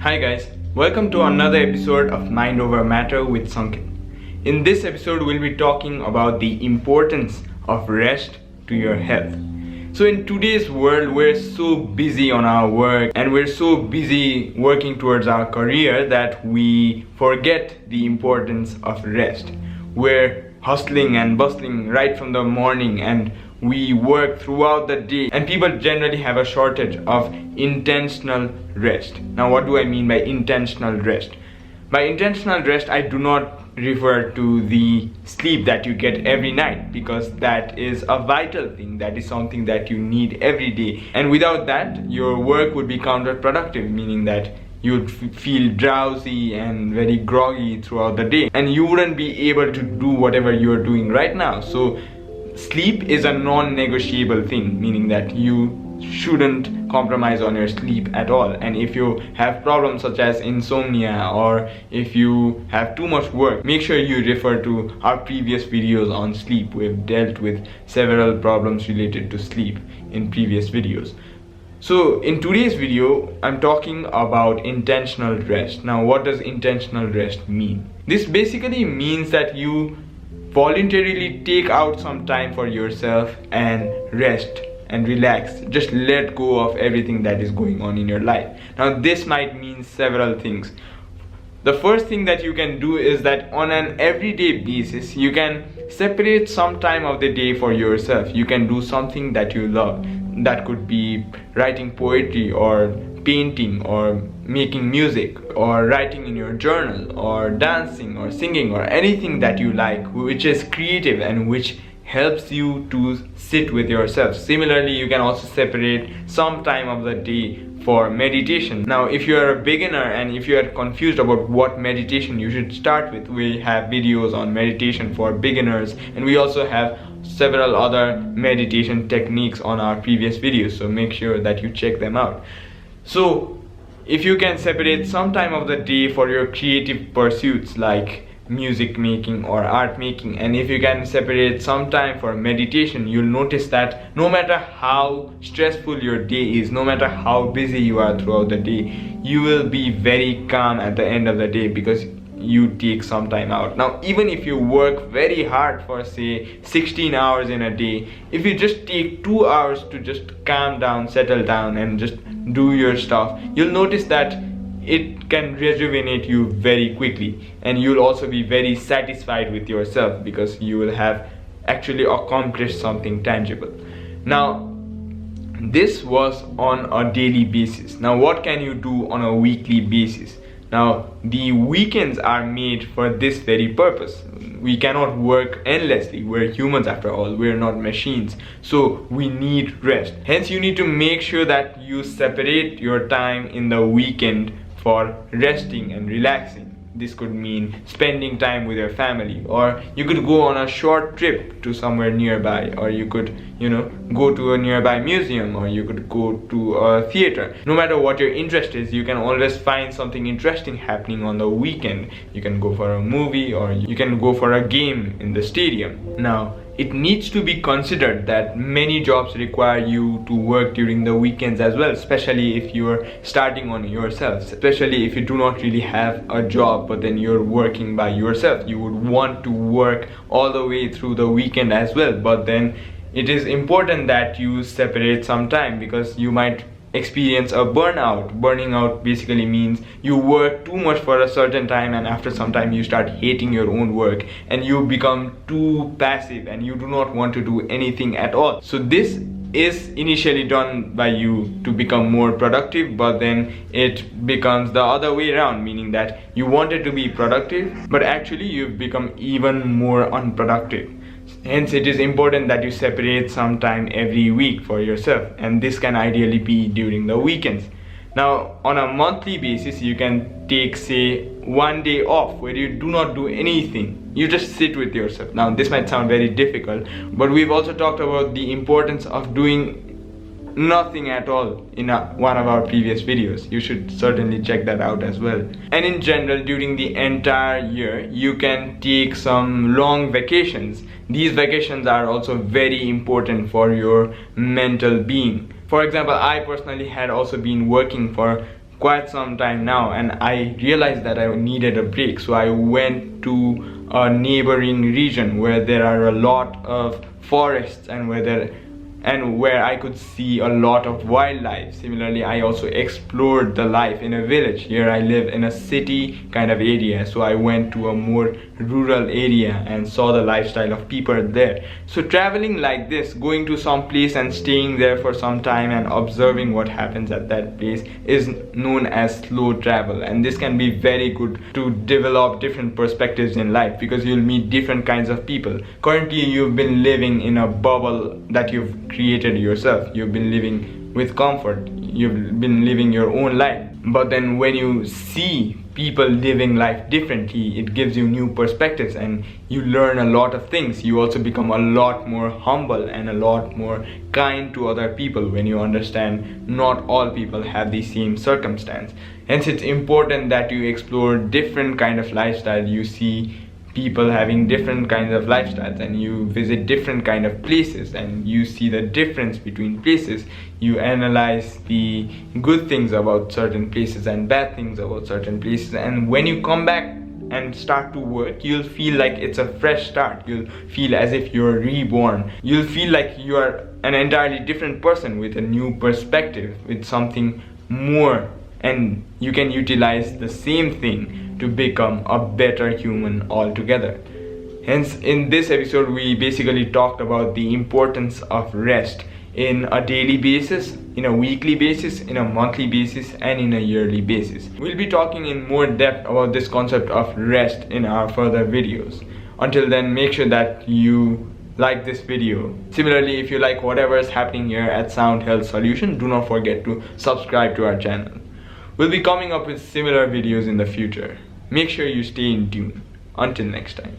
Hi guys, welcome to another episode of Mind Over Matter with Sanket. In this episode, we'll be talking about the importance of rest to your health. So in today's world, we're so busy on our work and we're so busy working towards our career that we forget the importance of rest. We're hustling and bustling right from the morning and we work throughout the day, and people generally have a shortage of intentional rest. Now, what do I mean by intentional rest? By intentional rest, I do not refer to the sleep that you get every night, because that is a vital thing. That is something that you need every day, and without that your work would be counterproductive, meaning that you'd feel drowsy and very groggy throughout the day and you wouldn't be able to do whatever you're doing right now. So sleep is a non-negotiable thing, meaning that you shouldn't compromise on your sleep at all. And if you have problems such as insomnia or if you have too much work, make sure you refer to our previous videos on sleep. We've dealt with several problems related to sleep in previous videos. So in today's video, I'm talking about intentional rest. Now, what does intentional rest mean? This basically means that you voluntarily take out some time for yourself and rest and relax. Just let go of everything that is going on in your life. Now, this might mean several things. The first thing that you can do is that on an everyday basis, you can separate some time of the day for yourself. You can do something that you love. That could be writing poetry or painting or making music or writing in your journal or dancing or singing or anything that you like, which is creative and which helps you to sit with yourself. Similarly, you can also separate some time of the day for meditation. Now, if you are a beginner and if you are confused about what meditation you should start with, we have videos on meditation for beginners, and we also have several other meditation techniques on our previous videos, so make sure that you check them out. So if you can separate some time of the day for your creative pursuits like music making or art making, and if you can separate some time for meditation, you'll notice that no matter how stressful your day is, no matter how busy you are throughout the day, you will be very calm at the end of the day because you take some time out. Now, even if you work very hard for say 16 hours in a day, if you just take 2 hours to just calm down, settle down and just do your stuff, you'll notice that it can rejuvenate you very quickly, and you'll also be very satisfied with yourself because you will have actually accomplished something tangible. Now, this was on a daily basis. Now, what can you do on a weekly basis? Now, the weekends are made for this very purpose. We cannot work endlessly. We're humans after all. We're not machines. So we need rest. Hence, you need to make sure that you separate your time in the weekend for resting and relaxing. This could mean spending time with your family, or you could go on a short trip to somewhere nearby, or you could, go to a nearby museum, or you could go to a theater. No matter what your interest is, you can always find something interesting happening on the weekend. You can go for a movie or you can go for a game in the stadium. Now, it needs to be considered that many jobs require you to work during the weekends as well, especially if you're starting on yourself, especially if you do not really have a job but then you're working by yourself. You would want to work all the way through the weekend as well, but then it is important that you separate some time because you might experience a burnout. Burning out basically means you work too much for a certain time and after some time you start hating your own work and you become too passive and you do not want to do anything at all. So this is initially done by you to become more productive, but then it becomes the other way around, meaning that you wanted to be productive but actually you've become even more unproductive. Hence, it is important that you separate some time every week for yourself, and this can ideally be during the weekends. Now, on a monthly basis, you can take say 1 day off where you do not do anything. You just sit with yourself. Now, this might sound very difficult, but we've also talked about the importance of doing nothing at all in one of our previous videos. You should certainly check that out as well. And in general, during the entire year, you can take some long vacations. These vacations are also very important for your mental being. For example, I personally had also been working for quite some time now, and I realized that I needed a break. So I went to a neighboring region where there are a lot of forests and where I could see a lot of wildlife. Similarly, I also explored the life in a village. Here I live in a city kind of area, so I went to a more rural area and saw the lifestyle of people there. So traveling like this, going to some place and staying there for some time and observing what happens at that place, is known as slow travel. And this can be very good to develop different perspectives in life, because you'll meet different kinds of people. Currently you've been living in a bubble that you've created yourself. You've been living with comfort, you've been living your own life. But then when you see people living life differently, it gives you new perspectives and you learn a lot of things. You also become a lot more humble and a lot more kind to other people when you understand not all people have the same circumstance. Hence it's important that you explore different kind of lifestyle. You see people having different kinds of lifestyles, and you visit different kind of places and you see the difference between places. You analyze the good things about certain places and bad things about certain places, and when you come back and start to work, you'll feel like it's a fresh start. You'll feel as if you're reborn. You'll feel like you are an entirely different person with a new perspective, with something more, and you can utilize the same thing to become a better human altogether. Hence, in this episode, we basically talked about the importance of rest in a daily basis, in a weekly basis, in a monthly basis, and in a yearly basis. We'll be talking in more depth about this concept of rest in our further videos. Until then, make sure that you like this video. Similarly, if you like whatever is happening here at Sound Health Solution, do not forget to subscribe to our channel. We'll be coming up with similar videos in the future. Make sure you stay in tune. Until next time.